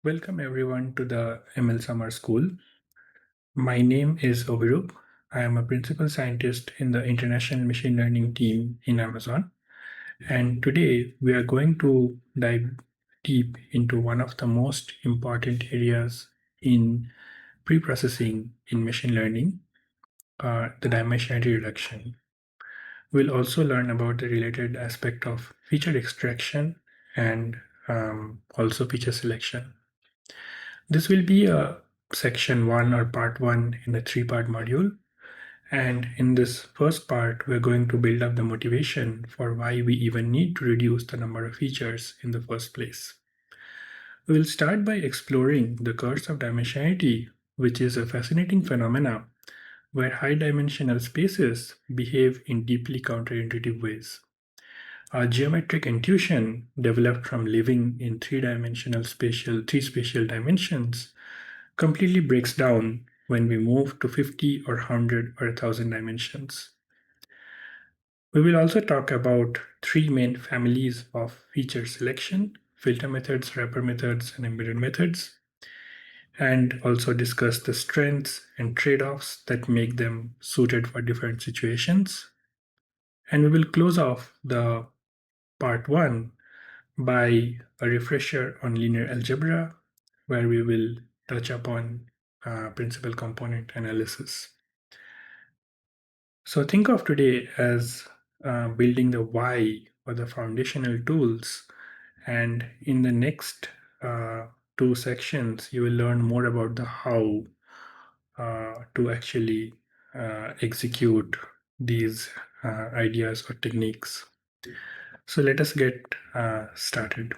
Welcome everyone to the ML Summer School. My name is Ovirup. I am a principal scientist in the International Machine Learning team in Amazon. And today we are going to dive deep into one of the most important areas in pre-processing in machine learning, the dimensionality reduction. We'll also learn about the related aspect of feature extraction and also feature selection. This will be a section one or part one in a three-part module. And in this first part, we're going to build up the motivation for why we even need to reduce the number of features in the first place. We'll start by exploring the curse of dimensionality, which is a fascinating phenomena where high-dimensional spaces behave in deeply counterintuitive ways. Our geometric intuition, developed from living in three spatial dimensions, completely breaks down when we move to 50 or 100 or 1000 dimensions. We will also talk about three main families of feature selection: filter methods, wrapper methods, and embedded methods, and also discuss the strengths and trade-offs that make them suited for different situations. And we will close off the part one by a refresher on linear algebra, where we will touch upon principal component analysis. So think of today as building the why or the foundational tools. And in the next two sections, you will learn more about the how to actually execute these ideas or techniques. So let us get started.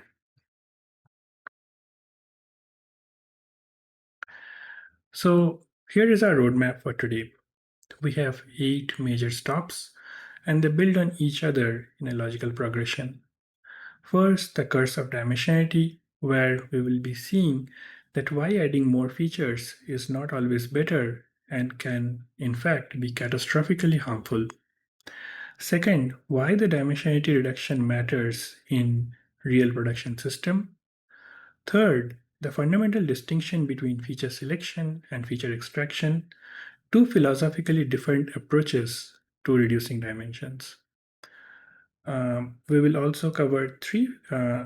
So here is our roadmap for today. We have 8 major stops, and they build on each other in a logical progression. First, the curse of dimensionality, where we will be seeing that why adding more features is not always better and can, in fact, be catastrophically harmful. Second, why the dimensionality reduction matters in real production system. Third, the fundamental distinction between feature selection and feature extraction, two philosophically different approaches to reducing dimensions. We will also cover three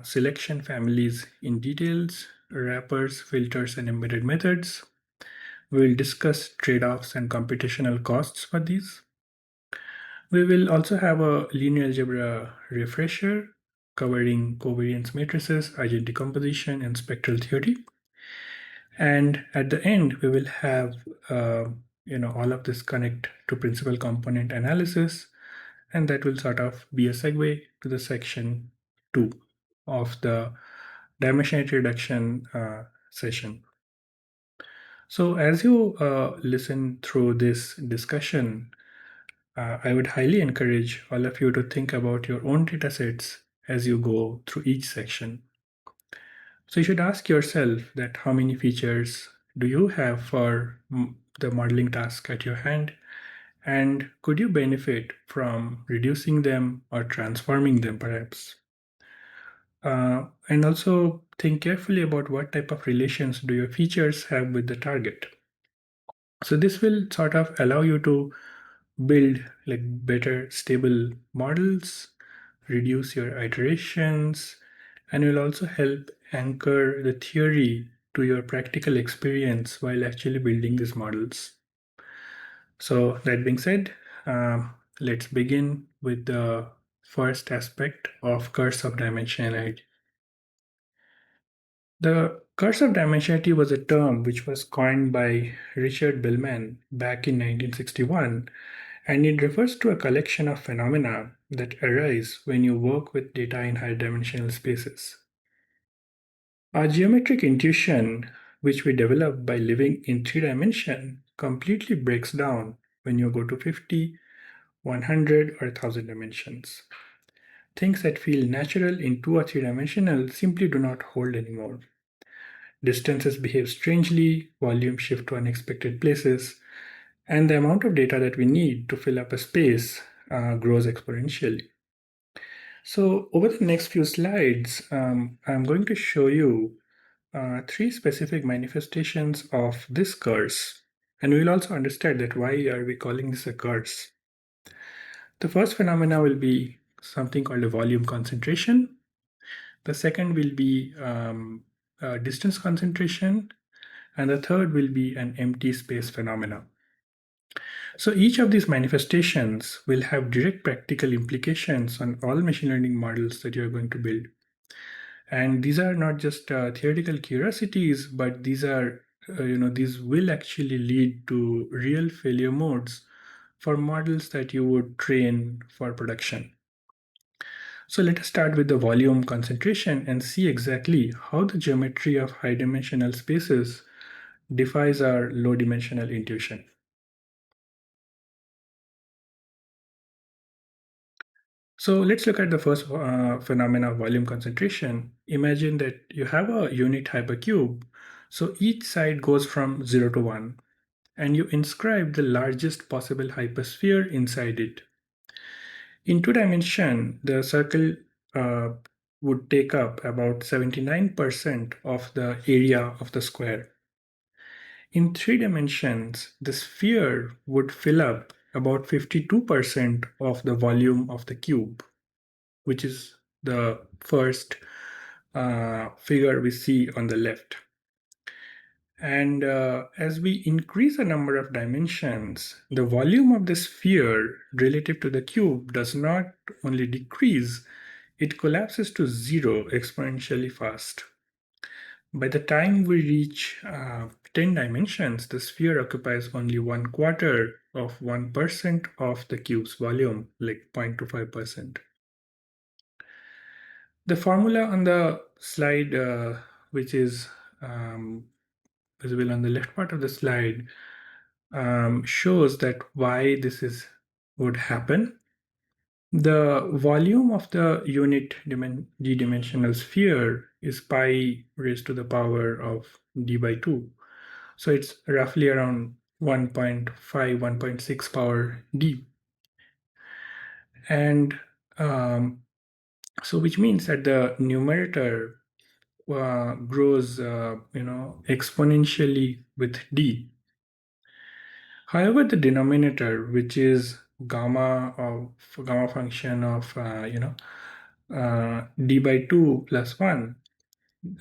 selection families in details: wrappers, filters, and embedded methods. We will discuss trade-offs and computational costs for these. We will also have a linear algebra refresher covering covariance matrices, agent decomposition, and spectral theory. And at the end, we will have all of this connect to principal component analysis, and that will sort of be a segue to the section 2 of the dimensionality reduction session. So as you listen through this discussion, I would highly encourage all of you to think about your own datasets as you go through each section. So you should ask yourself that how many features do you have for the modeling task at your hand, and could you benefit from reducing them or transforming them perhaps? And also think carefully about what type of relations do your features have with the target. So this will sort of allow you to build like better stable models, reduce your iterations, and will also help anchor the theory to your practical experience while actually building these models. So that being said, let's begin with the first aspect of curse of dimensionality. The curse of dimensionality was a term which was coined by Richard Billman back in 1961, and it refers to a collection of phenomena that arise when you work with data in high dimensional spaces. Our geometric intuition, which we develop by living in 3 dimension, completely breaks down when you go to 50, 100, or 1000 dimensions. Things that feel natural in 2 or 3 dimensional simply do not hold anymore. Distances behave strangely, volumes shift to unexpected places, and the amount of data that we need to fill up a space grows exponentially. So over the next few slides, I'm going to show you three specific manifestations of this curse, and we'll also understand that why are we calling this a curse. The first phenomena will be something called a volume concentration. The second will be distance concentration, and the third will be an empty space phenomena. So each of these manifestations will have direct practical implications on all machine learning models that you're going to build. And these are not just theoretical curiosities, but these are, these will actually lead to real failure modes for models that you would train for production. So let us start with the volume concentration and see exactly how the geometry of high dimensional spaces defies our low dimensional intuition. So let's look at the first phenomena of volume concentration. Imagine that you have a unit hypercube. So each side goes from 0 to 1, and you inscribe the largest possible hypersphere inside it. In two dimension, the circle uh, would take up about 79% of the area of the square. In three dimensions, the sphere would fill up about 52% of the volume of the cube, which is the first figure we see on the left. And as we increase the number of dimensions, the volume of the sphere relative to the cube does not only decrease, it collapses to zero exponentially fast. By the time we reach 10 dimensions, the sphere occupies only 1/4 of 1% of the cube's volume, like 0.25%. The formula on the slide, which is visible on the left part of the slide, shows that why this is would happen. The volume of the unit d-dimensional sphere is pi raised to the power of d by 2. So it's roughly around 1.5, 1.6 power d. And so which means that the numerator grows, exponentially with d. However, the denominator, which is gamma function of d by 2 plus 1,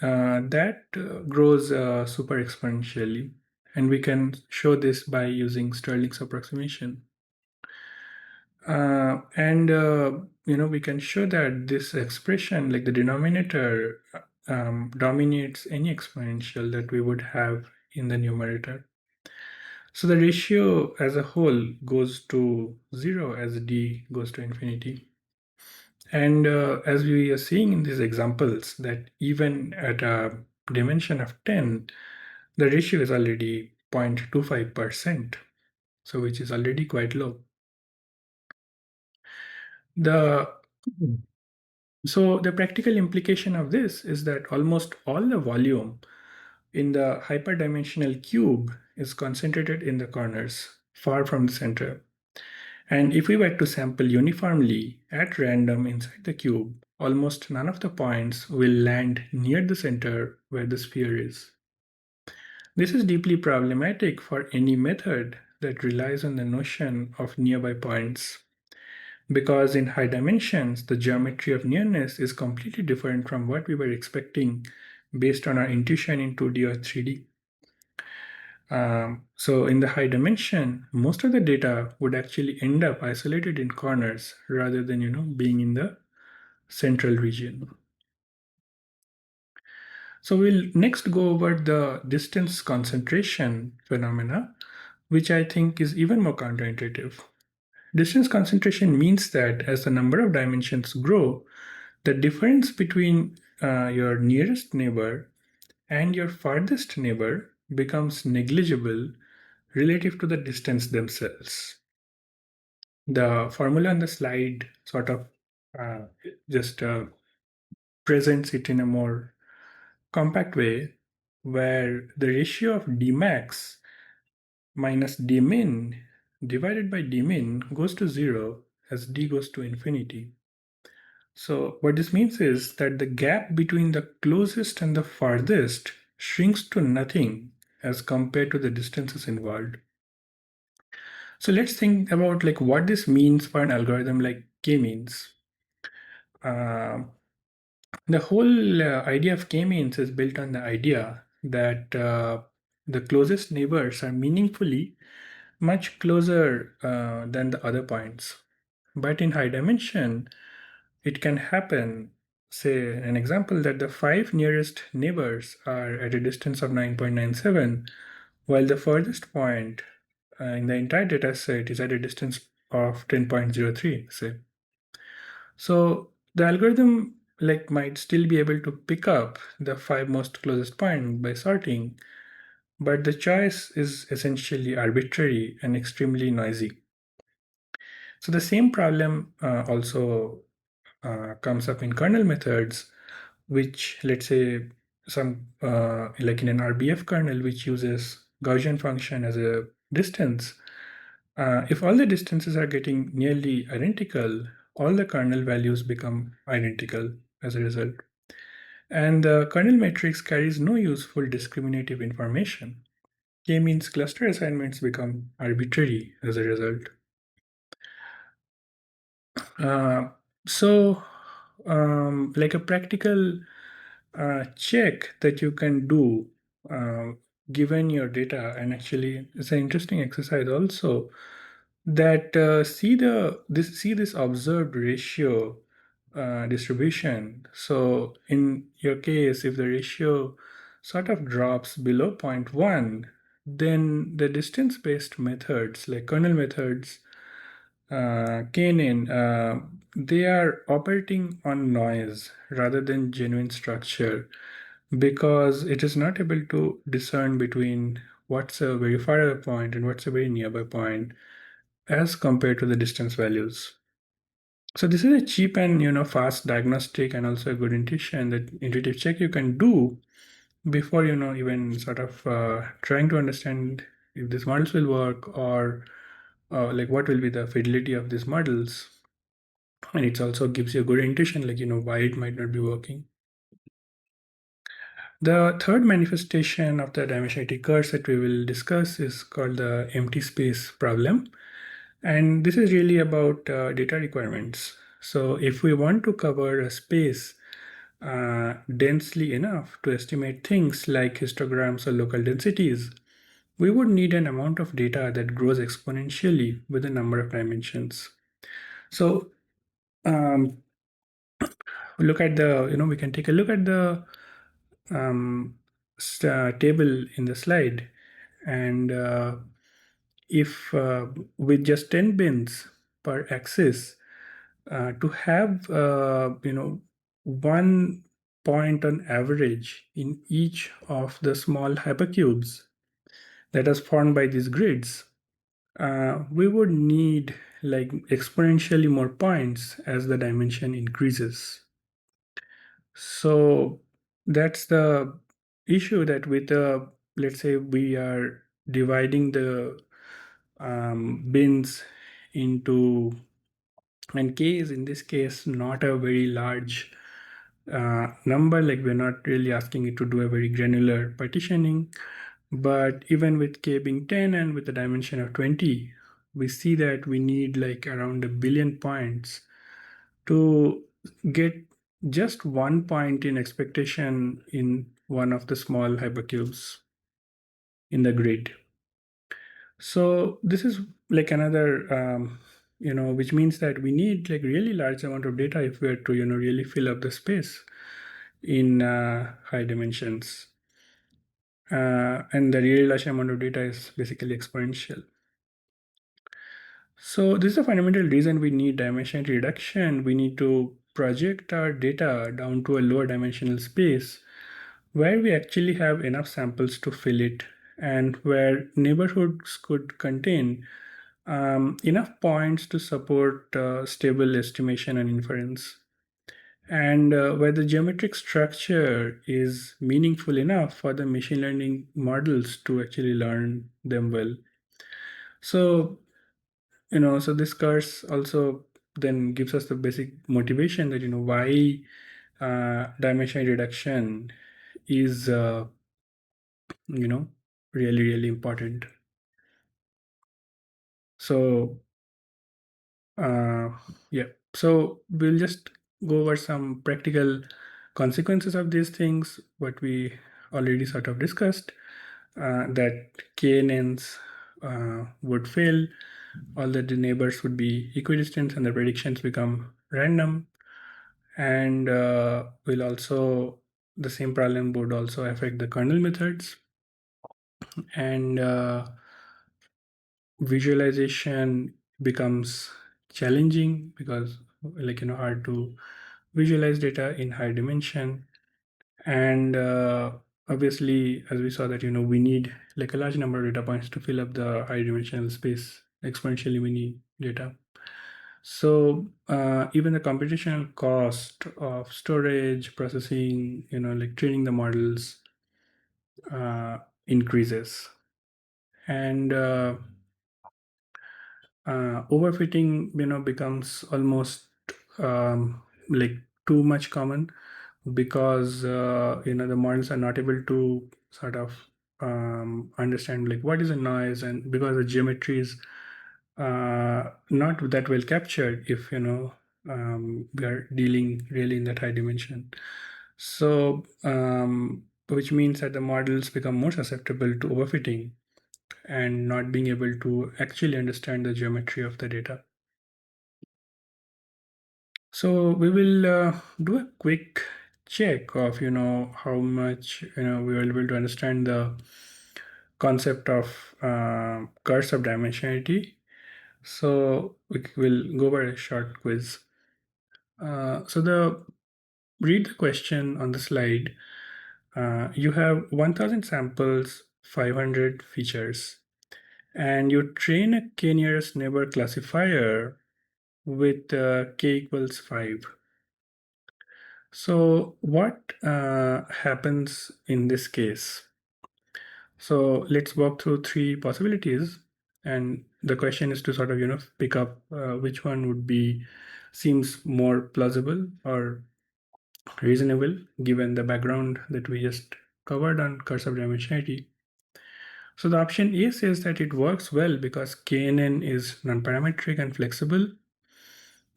that grows super exponentially, and we can show this by using Stirling's approximation. And we can show that this expression, like the denominator, dominates any exponential that we would have in the numerator. So the ratio as a whole goes to 0 as d goes to infinity. And as we are seeing in these examples, that even at a dimension of 10, the ratio is already 0.25%, so which is already quite low. The So the practical implication of this is that almost all the volume in the hyperdimensional cube is concentrated in the corners, far from the center. And if we were to sample uniformly at random inside the cube, almost none of the points will land near the center where the sphere is. This is deeply problematic for any method that relies on the notion of nearby points, because in high dimensions, the geometry of nearness is completely different from what we were expecting based on our intuition in 2D or 3D. So in the high dimension, most of the data would actually end up isolated in corners rather than being in the central region. So we'll next go over the distance concentration phenomena, which I think is even more counterintuitive. Distance concentration means that as the number of dimensions grow, the difference between your nearest neighbor and your farthest neighbor becomes negligible relative to the distance themselves. The formula on the slide sort of uh, just presents it in a more compact way, where the ratio of dmax minus dmin divided by dmin goes to 0 as d goes to infinity. So what this means is that the gap between the closest and the farthest shrinks to nothing as compared to the distances involved. So let's think about like what this means for an algorithm like k-means. Uh, the whole idea of k-means is built on the idea that the closest neighbors are meaningfully much closer than the other points. But in high dimension, it can happen, say, an example that the five nearest neighbors are at a distance of 9.97, while the furthest point in the entire data set is at a distance of 10.03, say. So the algorithm like might still be able to pick up the five most closest point by sorting, but the choice is essentially arbitrary and extremely noisy. So the same problem also comes up in kernel methods, which let's say some like in an RBF kernel, which uses Gaussian function as a distance. If all the distances are getting nearly identical, all the kernel values become identical as a result. And the kernel matrix carries no useful discriminative information. K-means cluster assignments become arbitrary as a result. Uh, so, like a practical check that you can do uh, given your data, and actually, it's an interesting exercise also that see this observed ratio distribution. So, in your case, if the ratio sort of drops below zero point 0.1, then the distance-based methods like kernel methods Kanin, they are operating on noise rather than genuine structure because it is not able to discern between what's a very far away point and what's a very nearby point as compared to the distance values. So this is a cheap and fast diagnostic and also a good intuitive check you can do before even sort of trying to understand if these models will work or like what will be the fidelity of these models, and it also gives you a good intuition like why it might not be working. The third manifestation of the dimensionality curse that we will discuss is called the empty space problem, and this is really about data requirements. So if we want to cover a space densely enough to estimate things like histograms or local densities, we would need an amount of data that grows exponentially with the number of dimensions. So um, look at the we can take a look at the um, table in the slide, and if with just 10 bins per axis, to have one point on average in each of the small hypercubes that is formed by these grids, we would need like exponentially more points as the dimension increases. So that's the issue, that with the, let's say we are dividing the bins into, and k is in this case not a very large number, like we're not really asking it to do a very granular partitioning. But even with k being 10 and with a dimension of 20, we see that we need like around 1 billion points to get just 1 point in expectation in one of the small hypercubes in the grid. So this is like another, which means that we need like really large amount of data if we are to, really fill up the space in high dimensions. And the really large amount of data is basically exponential. So this is a fundamental reason we need dimensionality reduction. We need to project our data down to a lower dimensional space where we actually have enough samples to fill it, and where neighborhoods could contain enough points to support stable estimation and inference, and where the geometric structure is meaningful enough for the machine learning models to actually learn them well. So so this course also then gives us the basic motivation that why dimension reduction is you know, really, really important. So, uh, yeah, so we'll just go over some practical consequences of these things, what we already sort of discussed, that KNNs would fail, all the neighbors would be equidistant, and the predictions become random. And will also, the same problem would also affect the kernel methods. And visualization becomes challenging because, like, hard to visualize data in high dimension. And obviously, as we saw that, we need like a large number of data points to fill up the high dimensional space, exponentially many data. So even the computational cost of storage, processing, like training the models uh, increases. And overfitting, becomes almost like too much common, because the models are not able to sort of understand like what is a noise, and because the geometry is not that well captured if we are dealing really in that high dimension. So which means that the models become more susceptible to overfitting and not being able to actually understand the geometry of the data. So we will do a quick check of how much we are able to understand the concept of curse of dimensionality. So we will go over a short quiz. So the read the question on the slide. You have 1000 samples, 500 features, and you train a k nearest neighbor classifier with k equals 5. So what happens in this case? So let's walk through three possibilities, and the question is to sort of pick up which one would be seems more plausible or reasonable given the background that we just covered on cursive dimensionality. So the option A says that it works well because KNN is non-parametric and flexible.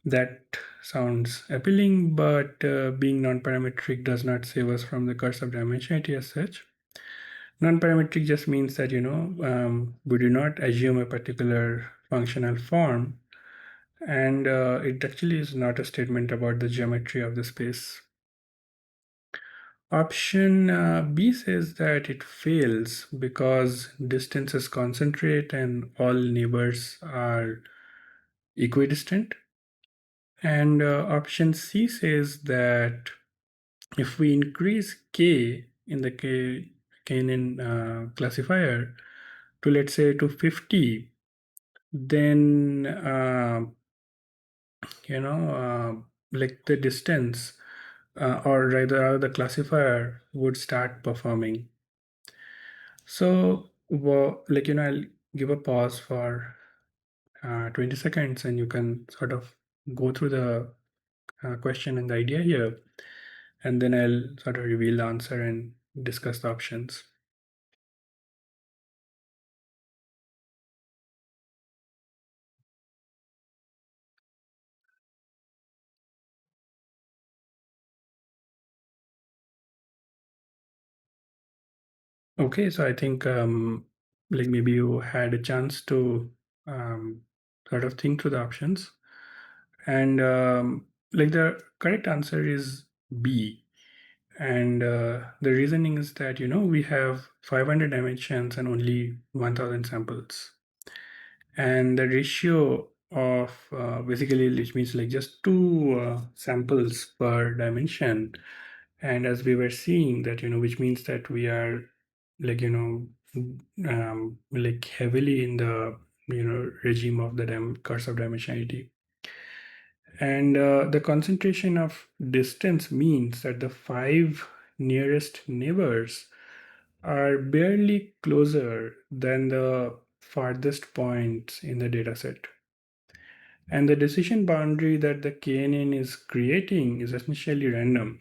That sounds appealing, but being non-parametric does not save us from the curse of dimensionality as such. Non-parametric just means that we do not assume a particular functional form, and it actually is not a statement about the geometry of the space. Option B says that it fails because distances concentrate and all neighbors are equidistant. And option C says that if we increase k in the KNN classifier to, let's say, to 50, then like the distance or rather the classifier would start performing. So like I'll give a pause for 20 seconds, and you can sort of go through the question and the idea here, and then I'll sort of reveal the answer and discuss the options. Okay, so I think like maybe you had a chance to um, sort of think through the options, and like the correct answer is B. And the reasoning is that we have 500 dimensions and only 1000 samples, and the ratio of basically, which means like just two samples per dimension. And as we were seeing that which means that we are like like heavily in the regime of the curse of dimensionality. And the concentration of distance means that the five nearest neighbors are barely closer than the farthest points in the dataset. And the decision boundary that the KNN is creating is essentially random.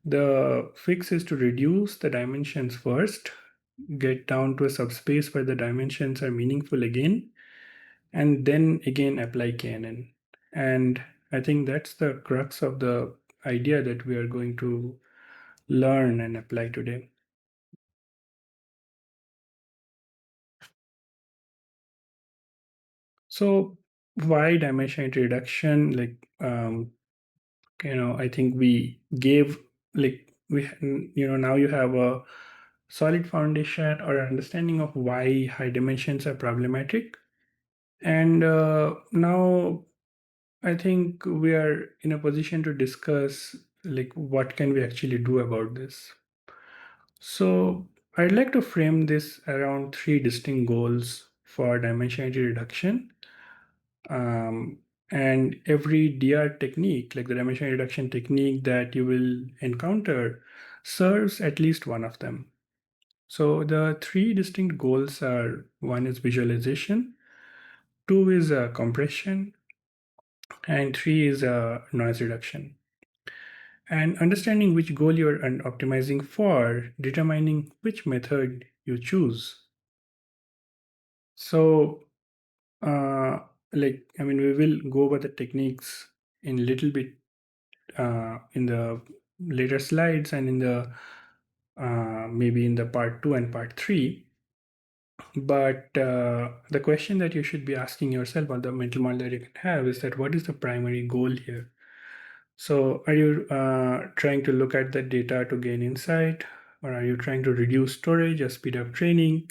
The fix is to reduce the dimensions first get down to a subspace where the dimensions are meaningful again, and then again apply KNN. And I think that's the crux of the idea that we are going to learn and apply today. So why dimensionality reduction? I think we gave now you have a solid foundation or understanding of why high dimensions are problematic. And now I think we are in a position to discuss like what can we actually do about this. So I'd like to frame this around three distinct goals for dimensionality reduction. Um, and every DR technique, like the dimension reduction technique that you will encounter, serves at least one of them. So the three distinct goals are: one is visualization, two is compression, and three is noise reduction. And understanding which goal you're optimizing for, determining which method you choose. So, we will go over the techniques in a little bit in the later slides and in the maybe in the part 2 and part 3. But the question that you should be asking yourself, or the mental model that you can have, is that what is the primary goal here? So are you trying to look at the data to gain insight, or are you trying to reduce storage or speed up training,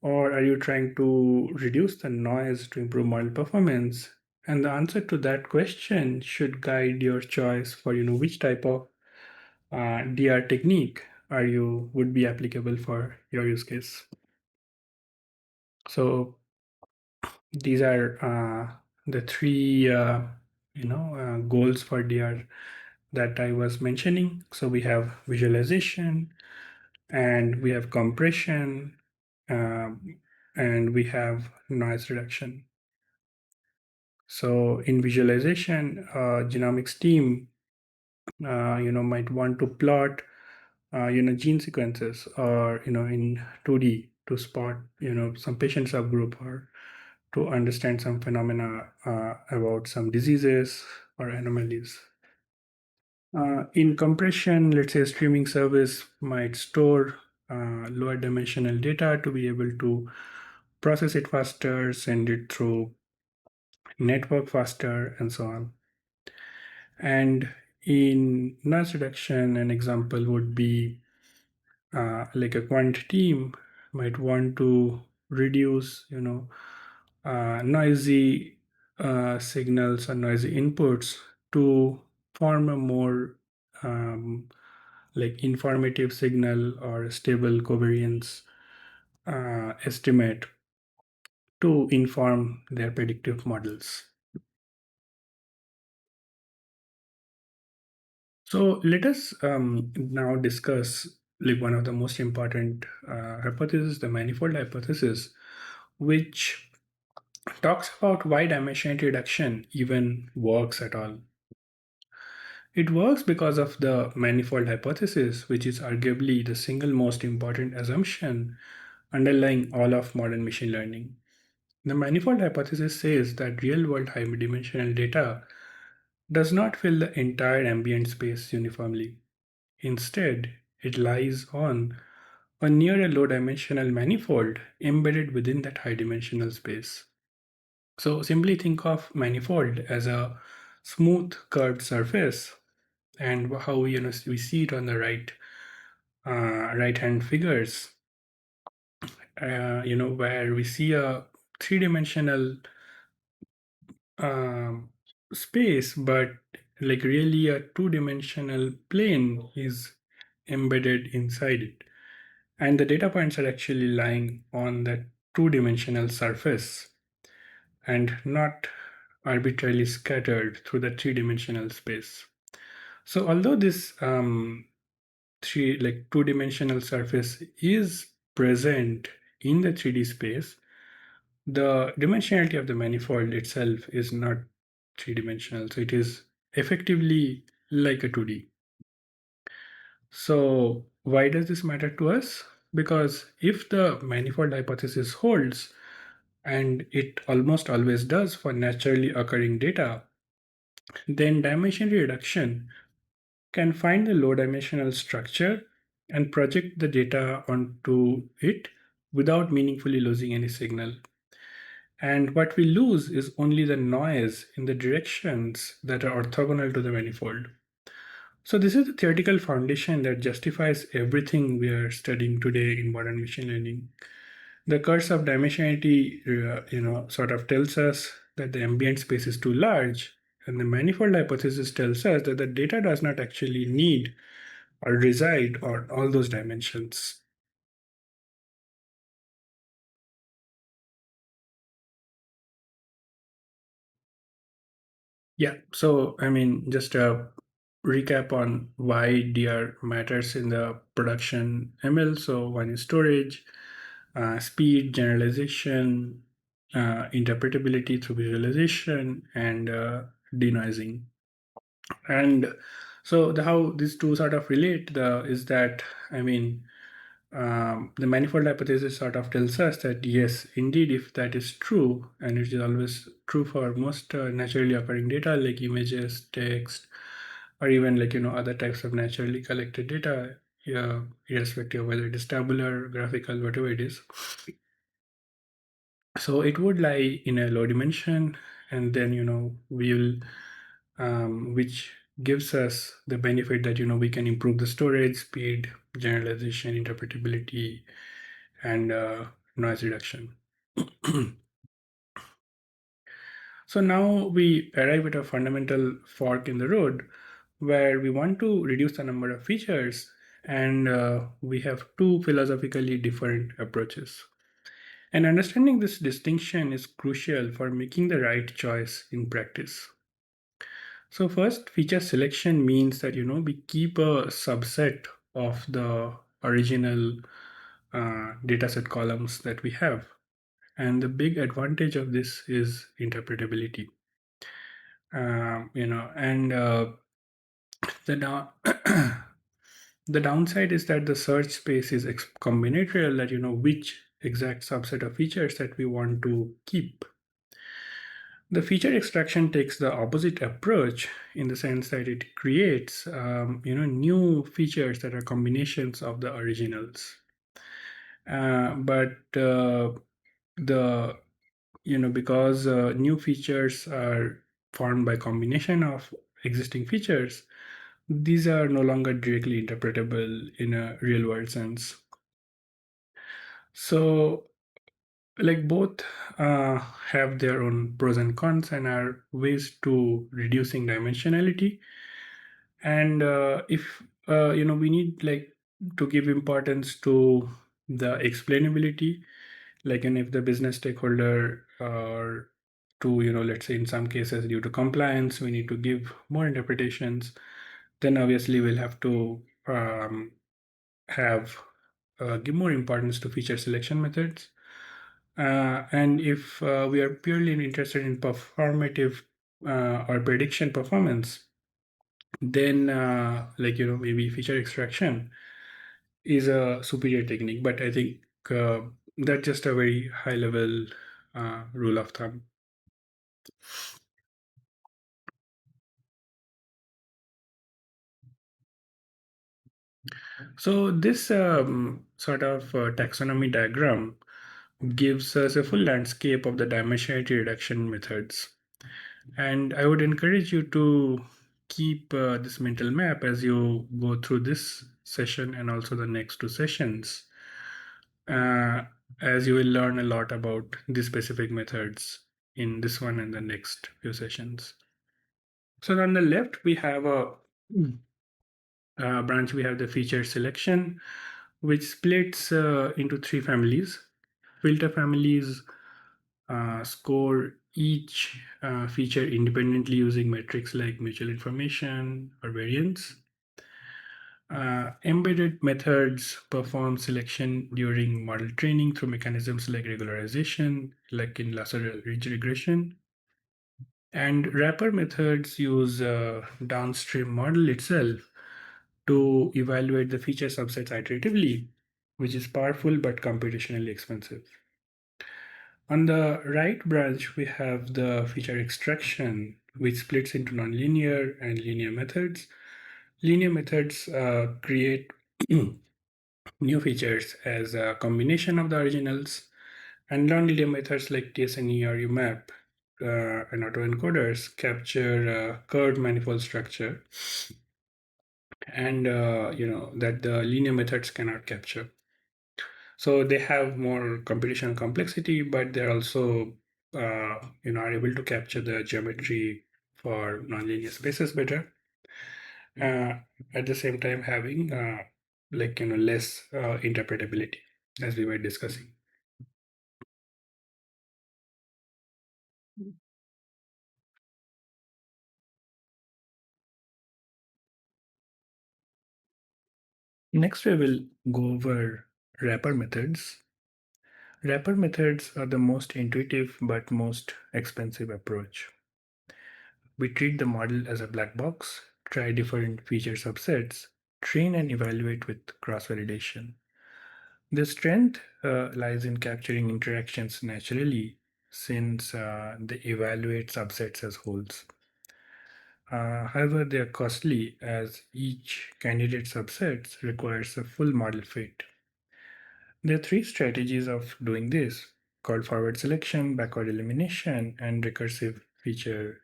or are you trying to reduce the noise to improve model performance? And the answer to that question should guide your choice for which type of DR technique are you would be applicable for your use case. So these are the three goals for DR that I was mentioning. So we have visualization, and we have compression, and we have noise reduction. So in visualization, genomics team might want to plot gene sequences, or in 2D to spot some patient subgroup, or to understand some phenomena about some diseases or anomalies. In compression, let's say a streaming service might store lower dimensional data to be able to process it faster, send it through network faster, and so on. And in noise reduction, an example would be like a quant team might want to reduce, noisy signals or noisy inputs to form a more um, like informative signal or stable covariance estimate to inform their predictive models. So let us now discuss like one of the most important hypotheses, the manifold hypothesis, which talks about why dimensionality reduction even works at all. It works because of the manifold hypothesis, which is arguably the single most important assumption underlying all of modern machine learning. The manifold hypothesis says that real-world high-dimensional data does not fill the entire ambient space uniformly. Instead, it lies on or near a low-dimensional manifold embedded within that high-dimensional space. So simply think of manifold as a smooth curved surface, and how we see it on the right hand figures, where we see a three-dimensional um, space, but like really a two-dimensional plane is embedded inside it. And the data points are actually lying on that two-dimensional surface and not arbitrarily scattered through the three-dimensional space. So although this two-dimensional surface is present in the 3D space, the dimensionality of the manifold itself is not three-dimensional. So it is effectively like a 2D. So why does this matter to us? because if the manifold hypothesis holds, and it almost always does for naturally occurring data, then dimension reduction can find the low dimensional structure and project the data onto it without meaningfully losing any signal. And what we lose is only the noise in the directions that are orthogonal to the manifold. So this is the theoretical foundation that justifies everything we are studying today in modern machine learning. The curse of dimensionality, sort of tells us that the ambient space is too large, and the manifold hypothesis tells us that the data does not actually need or reside on all those dimensions. Yeah, so I mean, just a recap on why DR matters in the production ML. So one is storage, speed, generalization, interpretability through visualization, and denoising. And so how these two sort of relate is that, I mean, the manifold hypothesis sort of tells us that yes, indeed, if that is true, and it is always true for most naturally occurring data like images, text, or even like other types of naturally collected data, yeah, irrespective of whether it is tabular, graphical, whatever it is. So it would lie in a low dimension, and then we'll which gives us the benefit that we can improve the storage speed, generalization, interpretability, and noise reduction. So now we arrive at a fundamental fork in the road where we want to reduce the number of features, and we have two philosophically different approaches. And understanding this distinction is crucial for making the right choice in practice. So first, feature selection means that we keep a subset of the original dataset columns that we have. And the big advantage of this is interpretability. And the down the downside is that the search space is combinatorial, that which exact subset of features that we want to keep. The feature extraction takes the opposite approach in the sense that it creates new features that are combinations of the originals. But the because new features are formed by combination of existing features, these are no longer directly interpretable in a real world sense. So like both have their own pros and cons and are ways to reducing dimensionality. And if we need like to give importance to the explainability, like, and if the business stakeholder or to let's say in some cases due to compliance we need to give more interpretations, then obviously we'll have to have give more importance to feature selection methods. And if we are purely interested in performative or prediction performance, then maybe feature extraction is a superior technique. But I think uh, that's just a very high level rule of thumb. So this sort of taxonomy diagram gives us a full landscape of the dimensionality reduction methods. And I would encourage you to keep this mental map as you go through this session and also the next two sessions, uh, as you will learn a lot about these specific methods in this one and the next few sessions. So on the left, we have a branch, we have the feature selection, which splits into three families. Filter families score each feature independently using metrics like mutual information or variance. Embedded methods perform selection during model training through mechanisms like regularization, like in lasso ridge regression. And wrapper methods use downstream model itself to evaluate the feature subsets iteratively. which is powerful but computationally expensive. On the right branch, we have the feature extraction, which splits into nonlinear and linear methods. Linear methods create new features as a combination of the originals, and nonlinear methods like TSNE or UMAP and autoencoders capture curved manifold structure and that the linear methods cannot capture. So they have more computational complexity, but they're also are able to capture the geometry for nonlinear spaces better. Uh, at the same time, having less interpretability, as we were discussing. Next, we will go over wrapper methods. Wrapper methods are the most intuitive but most expensive approach. We treat the model as a black box, try different feature subsets, train and evaluate with cross-validation. The strength lies in capturing interactions naturally since they evaluate subsets as wholes. However, they are costly as each candidate subset requires a full model fit. There are three strategies of doing this called forward selection, backward elimination, and recursive feature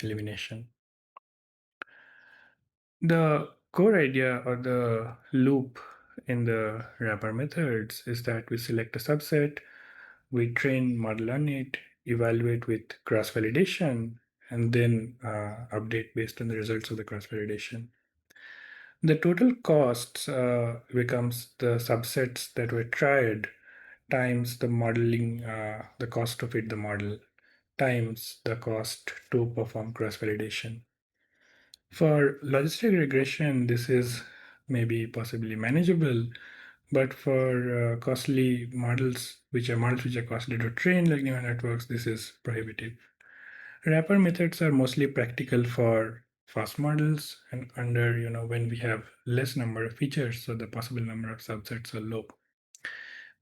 elimination. The core idea or the loop in the wrapper methods is that we select a subset, we train model on it, evaluate with cross validation, and then update based on the results of the cross validation. The total costs becomes the subsets that were tried times the modeling, the cost to fit the model, times the cost to perform cross validation. For logistic regression, this is maybe possibly manageable, but for costly models which are costly to train, like neural networks, this is prohibitive. Wrapper methods are mostly practical for fast models and under, when we have less number of features, so the possible number of subsets are low.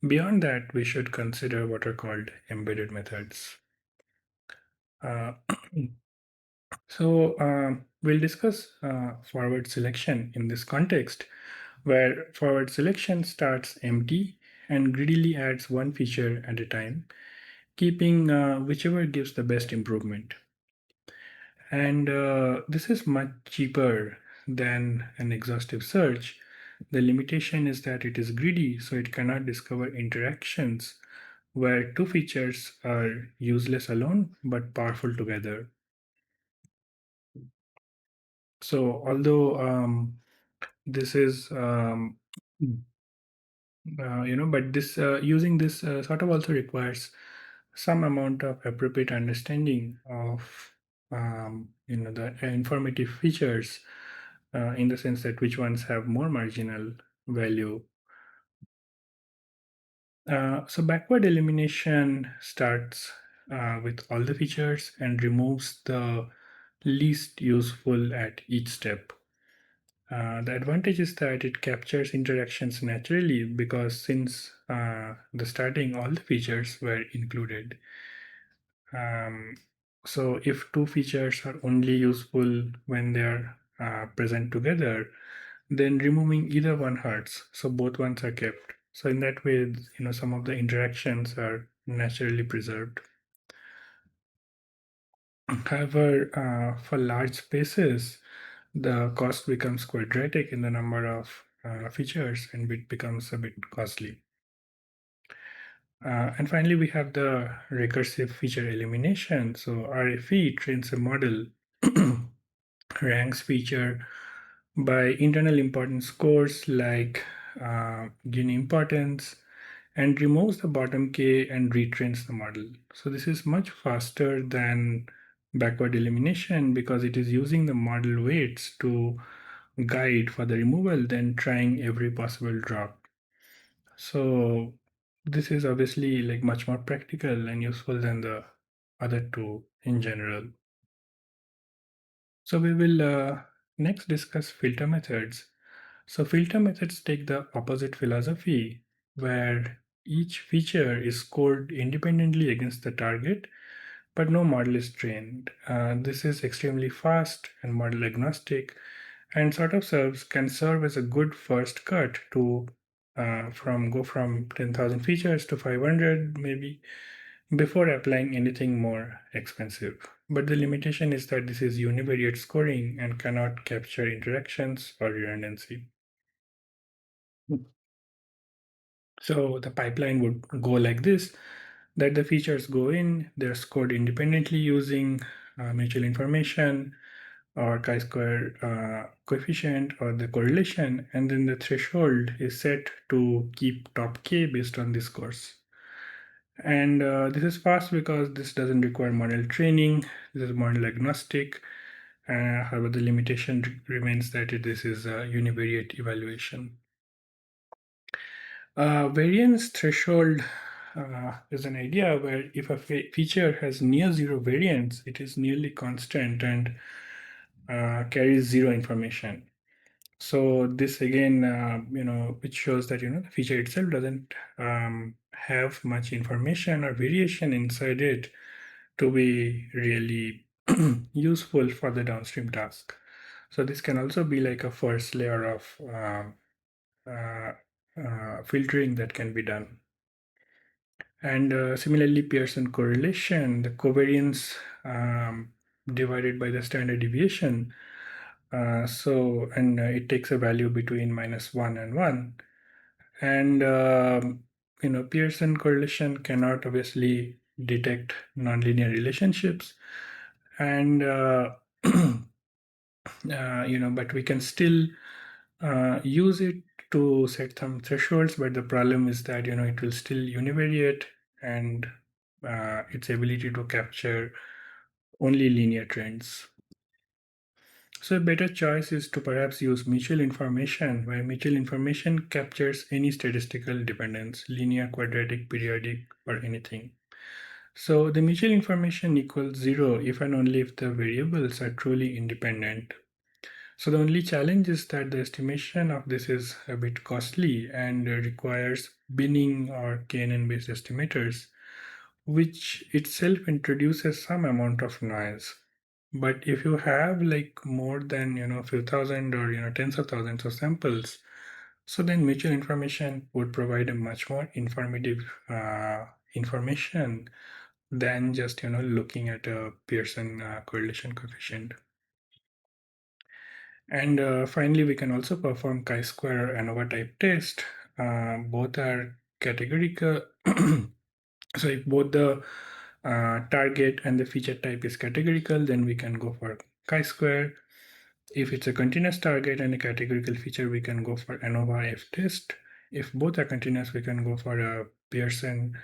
Beyond that, we should consider what are called embedded methods. Uh, So we'll discuss forward selection in this context, where forward selection starts empty and greedily adds one feature at a time, keeping whichever gives the best improvement. And this is much cheaper than an exhaustive search. The limitation is that it is greedy, so it cannot discover interactions where two features are useless alone but powerful together. So although this is but this using this sort of also requires some amount of appropriate understanding of the informative features in the sense that which ones have more marginal value. So backward elimination starts with all the features and removes the least useful at each step. The advantage is that it captures interactions naturally because since the starting, all the features were included. Um, so if two features are only useful when they are present together, then removing either one hurts. So both ones are kept. So in that way, some of the interactions are naturally preserved. However, for large spaces, the cost becomes quadratic in the number of features and it becomes a bit costly. And finally, we have the recursive feature elimination. So RFE trains a model, ranks feature by internal importance scores like Gini importance, and removes the bottom k and retrains the model. So this is much faster than backward elimination because it is using the model weights to guide for the removal than trying every possible drop. So this is obviously like much more practical and useful than the other two in general. So we will next discuss filter methods. So filter methods take the opposite philosophy, where each feature is scored independently against the target, but no model is trained. This is extremely fast and model agnostic, and sort of can serve as a good first cut to from go from 10,000 features to 500 maybe before applying anything more expensive. But the limitation is that this is univariate scoring and cannot capture interactions or redundancy. So the pipeline would go like this, that the features go in, they're scored independently using mutual information or chi-square coefficient or the correlation, and then the threshold is set to keep top k based on this scores. And this is fast because this doesn't require model training, this is model agnostic. However, the limitation remains that this is a univariate evaluation. Variance threshold is an idea where if a feature has near zero variance, it is nearly constant and carries zero information. So this again, which shows that the feature itself doesn't have much information or variation inside it to be really useful for the downstream task. So this can also be like a first layer of uh, filtering that can be done. And similarly, Pearson correlation, the covariance divided by the standard deviation. It takes a value between -1 and 1. And, Pearson correlation cannot obviously detect nonlinear relationships. And, but we can still use it to set some thresholds, but the problem is that it will still univariate, and its ability to capture only linear trends. So a better choice is to perhaps use mutual information, where mutual information captures any statistical dependence, linear, quadratic, periodic, or anything. So the mutual information equals 0 if and only if the variables are truly independent. So the only challenge is that the estimation of this is a bit costly and requires binning or KNN-based estimators, which itself introduces some amount of noise. But if you have like more than a few thousand or tens of thousands of samples, so then mutual information would provide a much more informative information than just looking at a Pearson correlation coefficient. And finally, we can also perform chi-square or ANOVA type test. Both are categorical. So if both the target and the feature type is categorical, then we can go for chi-square. If it's a continuous target and a categorical feature, we can go for ANOVA F test. If both are continuous, we can go for a Pearson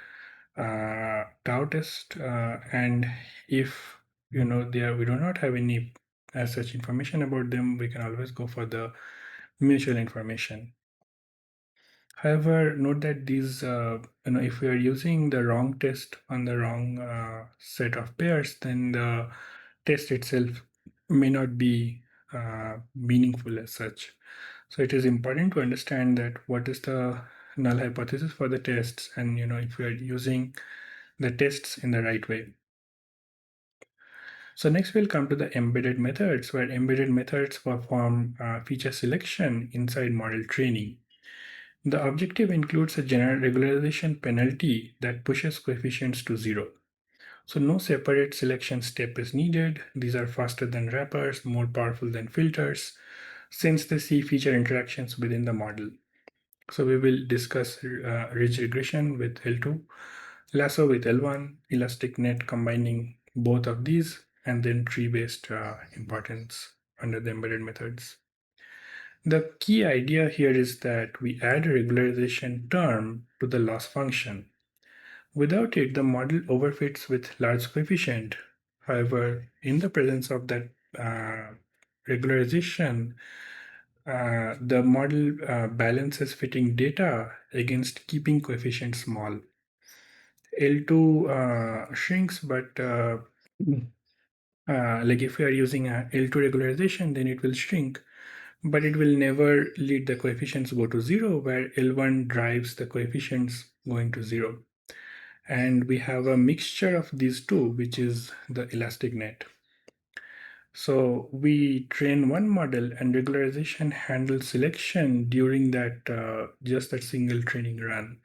tau test. And if we do not have any as such information about them, we can always go for the mutual information. However, note that these, if we are using the wrong test on the wrong set of pairs, then the test itself may not be meaningful as such. So it is important to understand that what is the null hypothesis for the tests, and if we are using the tests in the right way. So next we'll come to the embedded methods, where embedded methods perform feature selection inside model training. The objective includes a general regularization penalty that pushes coefficients to 0. So no separate selection step is needed. These are faster than wrappers, more powerful than filters, since they see feature interactions within the model. So we will discuss ridge regression with L2, lasso with L1, elastic net combining both of these, and then tree-based importance under the embedded methods. The key idea here is that we add a regularization term to the loss function. Without it, the model overfits with large coefficient. However, in the presence of that regularization, the model balances fitting data against keeping coefficient small. L2 shrinks, but like if we are using a L2 regularization, then it will shrink. but it will never lead the coefficients go to zero, where L1 drives the coefficients going to zero. And we have a mixture of these two, which is the elastic net. So we train one model and regularization handles selection during that just that single training run,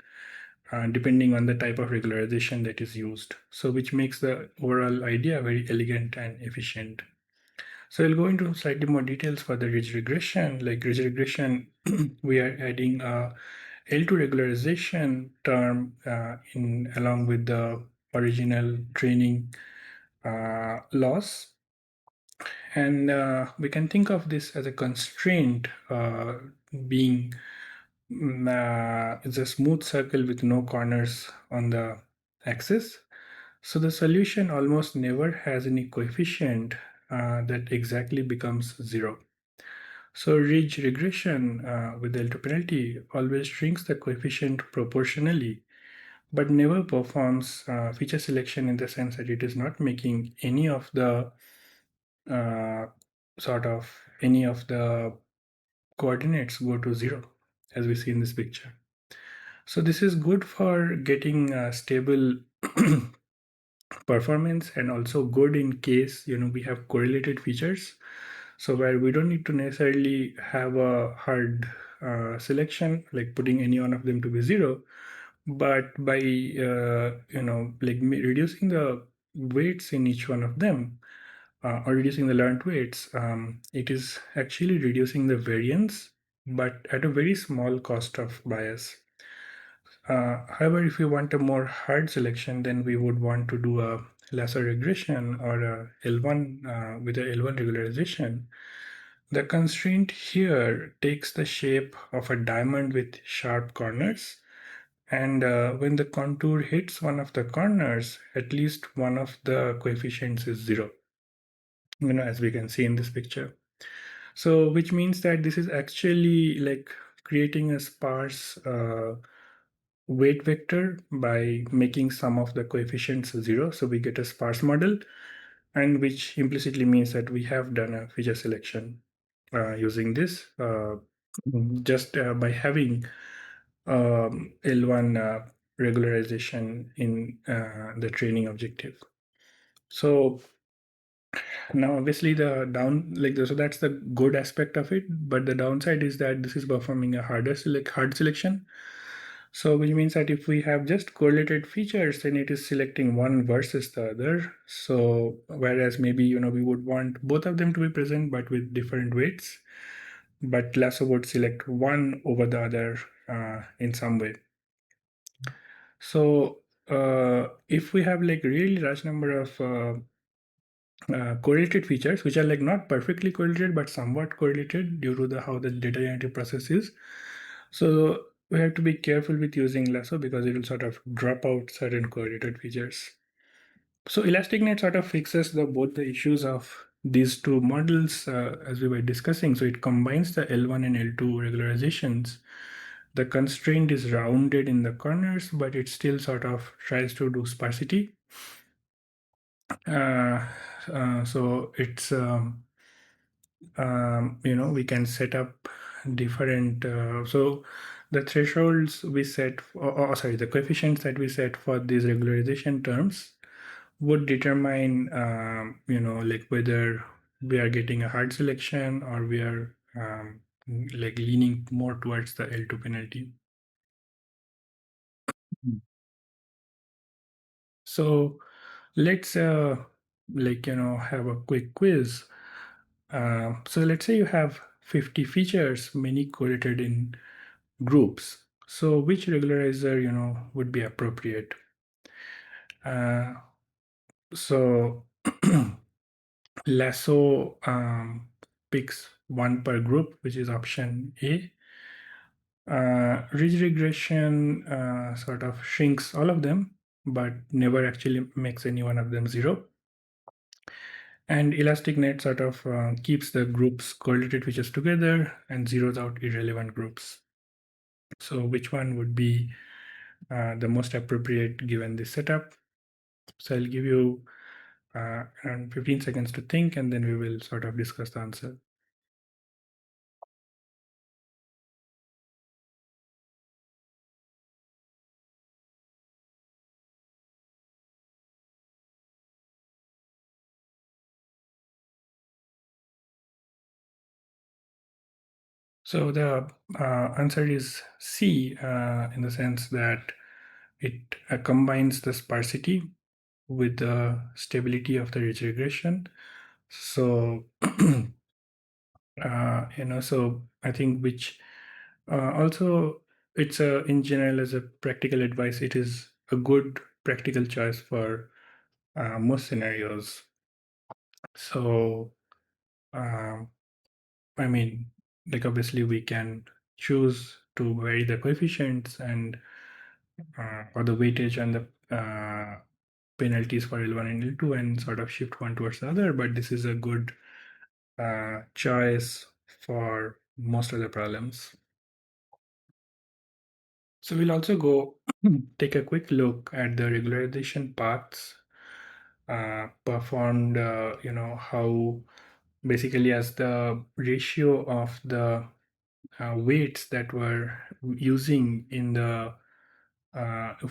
depending on the type of regularization that is used. So which makes the overall idea very elegant and efficient. So I'll go into slightly more details for the ridge regression. Like ridge regression, we are adding a L2 regularization term in along with the original training loss. And we can think of this as a constraint being it's a smooth circle with no corners on the axis. So the solution almost never has any coefficient that exactly becomes zero. So ridge regression with delta penalty always shrinks the coefficient proportionally, but never performs feature selection in the sense that it is not making any of the uh, any of the coordinates go to zero, as we see in this picture. So this is good for getting stable performance, and also good in case we have correlated features. So where we don't need to necessarily have a hard selection, like putting any one of them to be zero, but by like reducing the weights in each one of them, or reducing the learned weights, it is actually reducing the variance, but at a very small cost of bias. However, if we want a more hard selection, then we would want to do a lasso regression or a L1 with a L1 regularization. The constraint here takes the shape of a diamond with sharp corners. And when the contour hits one of the corners, at least one of the coefficients is zero, as we can see in this picture. So, which means that this is actually like creating a sparse weight vector by making some of the coefficients zero. So we get a sparse model, and which implicitly means that we have done a feature selection using this just by having L1 regularization in the training objective. So now, obviously, the down like so that's the good aspect of it, but the downside is that this is performing a hard selection. So, which means that if we have just correlated features, then it is selecting one versus the other. So, whereas maybe we would want both of them to be present, but with different weights. But Lasso would select one over the other in some way. So, if we have like really large number of correlated features, which are like not perfectly correlated but somewhat correlated due to the how the data generative process is. So we have to be careful with using lasso because it will sort of drop out certain correlated features. So ElasticNet sort of fixes both the issues of these two models as we were discussing. So it combines the L1 and L2 regularizations. The constraint is rounded in the corners, but it still sort of tries to do sparsity. Uh, so it's we can set up different so the thresholds we set sorry, the coefficients that we set for these regularization terms would determine like whether we are getting a hard selection or we are like leaning more towards the L2 penalty. So let's have a quick quiz. So let's say you have 50 features, many correlated in groups. So which regularizer, would be appropriate? Uh, so Lasso picks one per group, which is option A. Ridge regression sort of shrinks all of them, but never actually makes any one of them zero. And ElasticNet sort of keeps the groups correlated features together and zeroes out irrelevant groups. So which one would be the most appropriate given this setup? So I'll give you around 15 seconds to think, and then we will sort of discuss the answer. So the answer is C, in the sense that it combines the sparsity with the stability of the ridge regression. So, so I think which also it's in general as a practical advice, it is a good practical choice for most scenarios. So, um, I mean, like obviously we can choose to vary the coefficients and or the weightage and the penalties for L1 and L2 and sort of shift one towards the other, but this is a good choice for most of the problems. So we'll also go take a quick look at the regularization paths performed, how basically as the ratio of the weights that we're using in the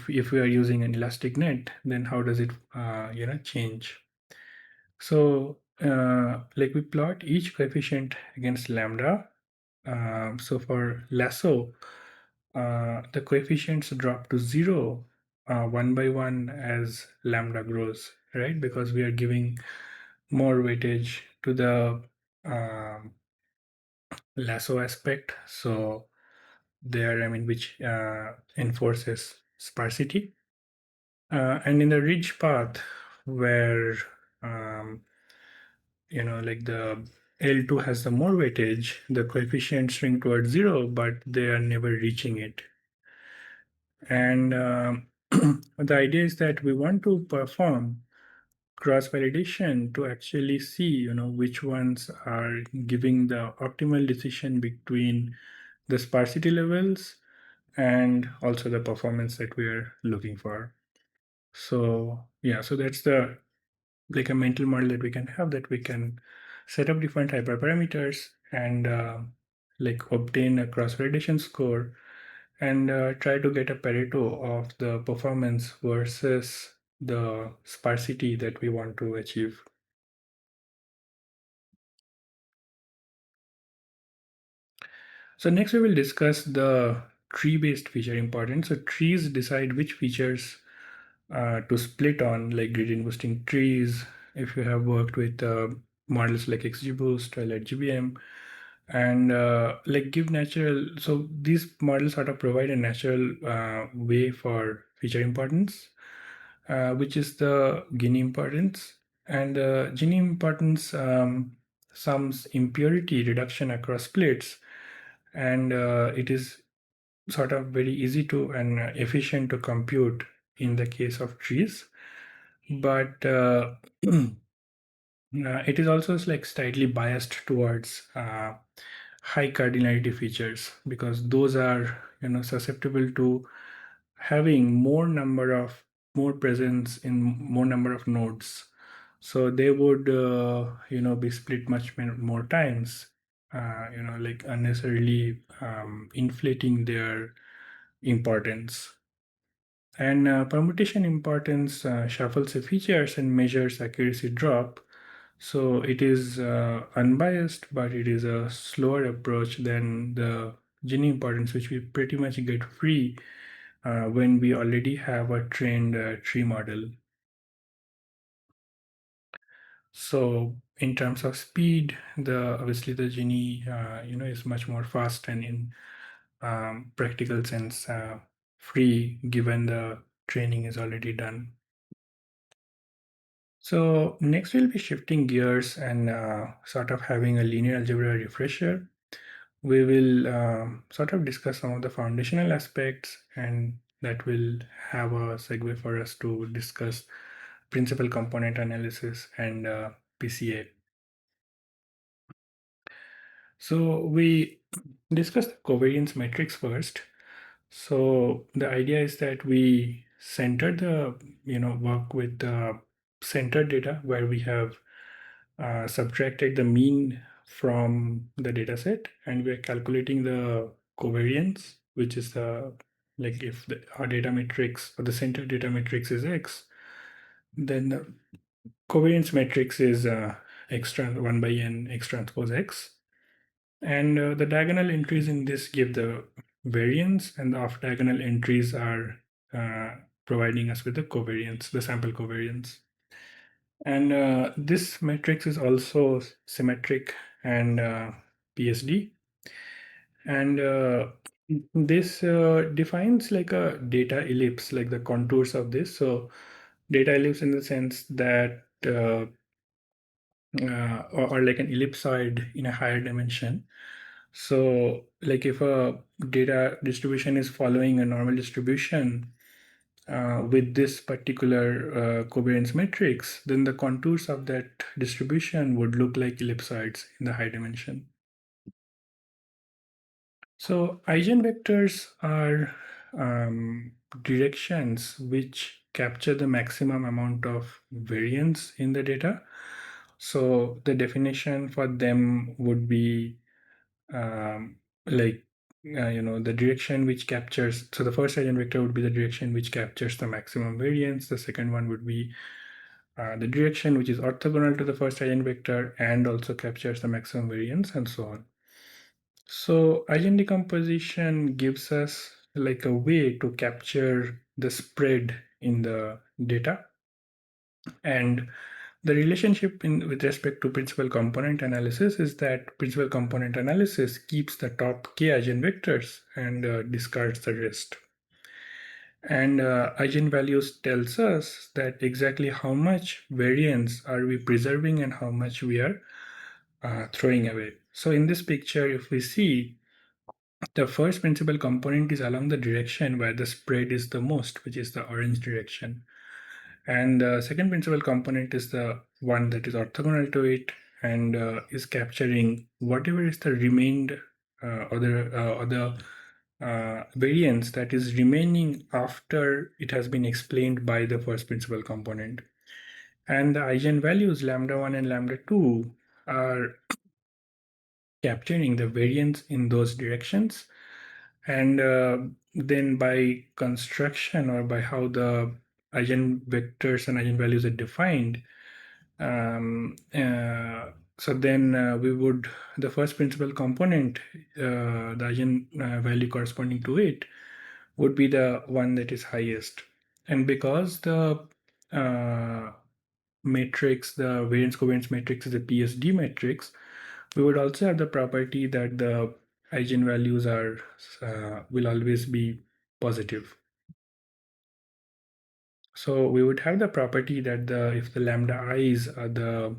if we are using an elastic net, then how does it change? So like we plot each coefficient against lambda. So for lasso, the coefficients drop to zero one by one as lambda grows, right? Because we are giving more weightage to the um, lasso aspect. So there, I mean, which enforces sparsity. And in the ridge path, where um, like the L2 has the more weightage, the coefficients swing towards zero, but they are never reaching it. And the idea is that we want to perform cross validation to actually see, which ones are giving the optimal decision between the sparsity levels and also the performance that we are looking for. So yeah, so that's the like a mental model that we can have, that we can set up different hyperparameters and like obtain a cross validation score and try to get a Pareto of the performance versus the sparsity that we want to achieve. So next we will discuss the tree-based feature importance. So trees decide which features to split on, like gradient boosting trees. If you have worked with models like XGBoost or like GBM, and like give natural, so these models sort of provide a natural way for feature importance, which is the Gini importance. And Gini importance sums impurity reduction across splits, and it is sort of very easy to and efficient to compute in the case of trees. But it is also like slightly biased towards high cardinality features, because those are susceptible to having more presence in more number of nodes. So they would be split much more times, like unnecessarily inflating their importance. And permutation importance shuffles the features and measures accuracy drop. So it is unbiased, but it is a slower approach than the Gini importance, which we pretty much get free when we already have a trained tree model. So in terms of speed, the obviously the Gini is much more fast and in practical sense free, given the training is already done. So next we'll be shifting gears and sort of having a linear algebra refresher. We will sort of discuss some of the foundational aspects, and that will have a segue for us to discuss principal component analysis and PCA. So we discussed the covariance matrix first. So the idea is that we center the work with the centered data, where we have subtracted the mean from the data set, and we're calculating the covariance, which is the like if our data matrix or the center data matrix is X, then the covariance matrix is x trans 1 by n x transpose X. And the diagonal entries in this give the variance, and the off diagonal entries are uh, providing us with the covariance, the sample covariance. And this matrix is also symmetric and PSD. And this defines like a data ellipse, like the contours of this. So data ellipse in the sense that or like an ellipsoid in a higher dimension. So like if a data distribution is following a normal distribution with this particular covariance matrix, then the contours of that distribution would look like ellipsoids in the high dimension. So eigenvectors are directions which capture the maximum amount of variance in the data. So the definition for them would be like the direction which captures. So the first eigenvector would be the direction which captures the maximum variance. The second one would be the direction which is orthogonal to the first eigenvector and also captures the maximum variance, and so on. So eigen decomposition gives us like a way to capture the spread in the data. And the relationship with respect to principal component analysis is that principal component analysis keeps the top k eigenvectors and discards the rest. And eigenvalues tells us that exactly how much variance are we preserving and how much we are throwing away. So in this picture, if we see, the first principal component is along the direction where the spread is the most, which is the orange direction. And the second principal component is the one that is orthogonal to it and is capturing whatever is the remained or the variance that is remaining after it has been explained by the first principal component. And the eigenvalues lambda 1 and lambda 2 are capturing the variance in those directions. And then by construction or by how the eigenvectors and eigenvalues are defined, so then we would, the first principal component, the eigenvalue corresponding to it, would be the one that is highest. And because the uh, matrix, the variance covariance matrix is a PSD matrix, we would also have the property that the eigenvalues are will always be positive. So we would have the property that if the lambda i's are the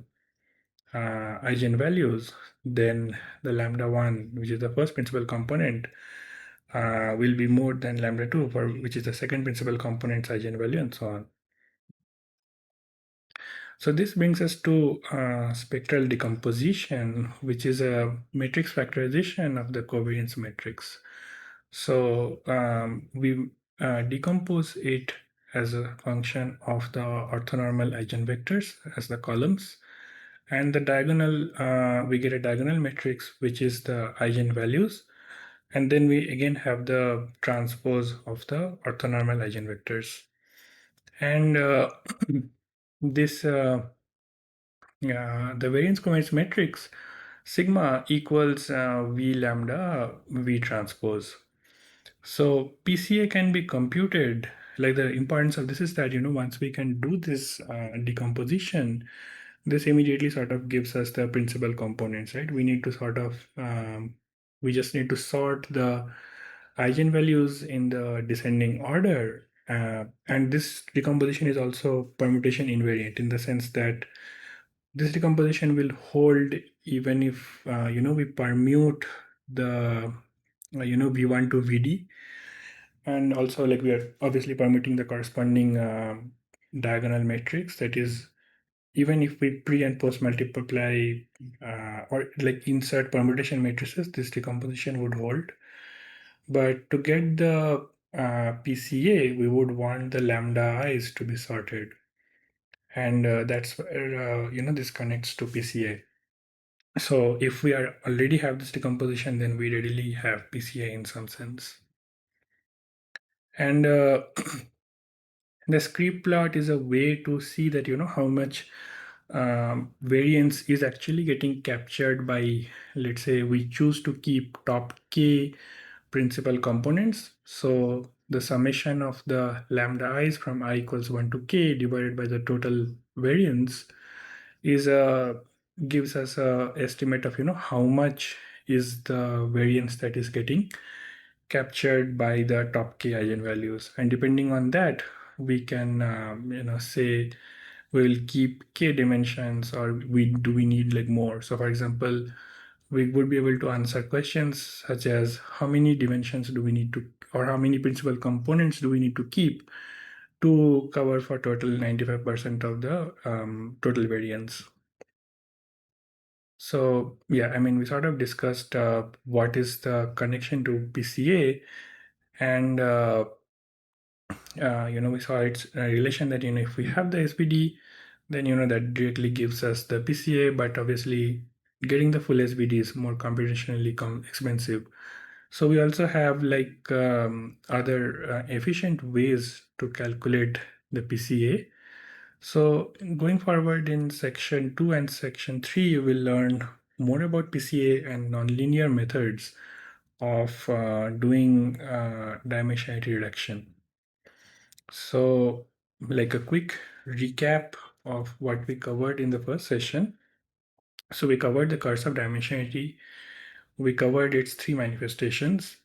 eigenvalues, then the lambda 1, which is the first principal component, will be more than lambda 2, for which is the second principal component's eigenvalue, and so on. So this brings us to spectral decomposition, which is a matrix factorization of the covariance matrix. So we decompose it as a function of the orthonormal eigenvectors as the columns, and the diagonal, we get a diagonal matrix, which is the eigenvalues, and then we again have the transpose of the orthonormal eigenvectors. And this the variance covariance matrix sigma equals v lambda v transpose. So PCA can be computed. Like, the importance of this is that, once we can do this decomposition, this immediately sort of gives us the principal components, right? We need to sort of we just need to sort the eigenvalues in the descending order, and this decomposition is also permutation invariant in the sense that this decomposition will hold even if we permute the v1 to vd, and also like we are obviously permuting the corresponding diagonal matrix. That is, even if we pre and post multiply or like insert permutation matrices, this decomposition would hold. But to get the PCA, we would want the lambda i's to be sorted, and that's where this connects to PCA. So if we are already have this decomposition, then we readily have PCA in some sense. And the script plot is a way to see that how much variance is actually getting captured by, let's say, we choose to keep top k principal components. So the summation of the lambda i's from I equals 1 to k divided by the total variance is gives us a estimate of how much is the variance that is getting captured by the top k eigenvalues, and depending on that we can say we'll keep k dimensions, or we need like more. So for example, we would be able to answer questions such as how many dimensions do we need to, or how many principal components do we need to keep to cover for total 95% of the total variance. So yeah, I mean, we sort of discussed what is the connection to PCA, and we saw its relation that if we have the SVD, then that directly gives us the PCA, but obviously getting the full SVD is more computationally expensive. So we also have like other efficient ways to calculate the PCA. So going forward in section 2 and section 3, you will learn more about PCA and nonlinear methods of doing dimensionality reduction. So like a quick recap of what we covered in the first session. So we covered the curse of dimensionality. We covered its three manifestations,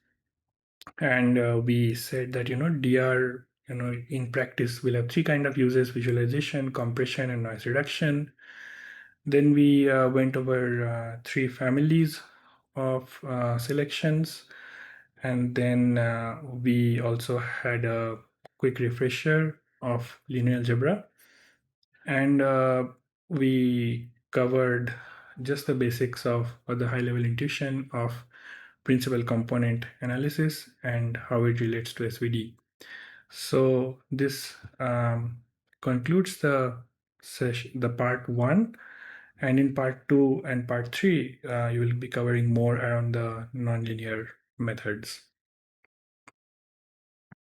and we said that DR in practice will have three kind of uses: visualization, compression, and noise reduction. Then we went over three families of selections, and then we also had a quick refresher of linear algebra, and we covered just the basics of, or the high level intuition of, principal component analysis and how it relates to SVD. So this concludes the session, the part 1, and in part 2 and part 3 you will be covering more around the nonlinear methods.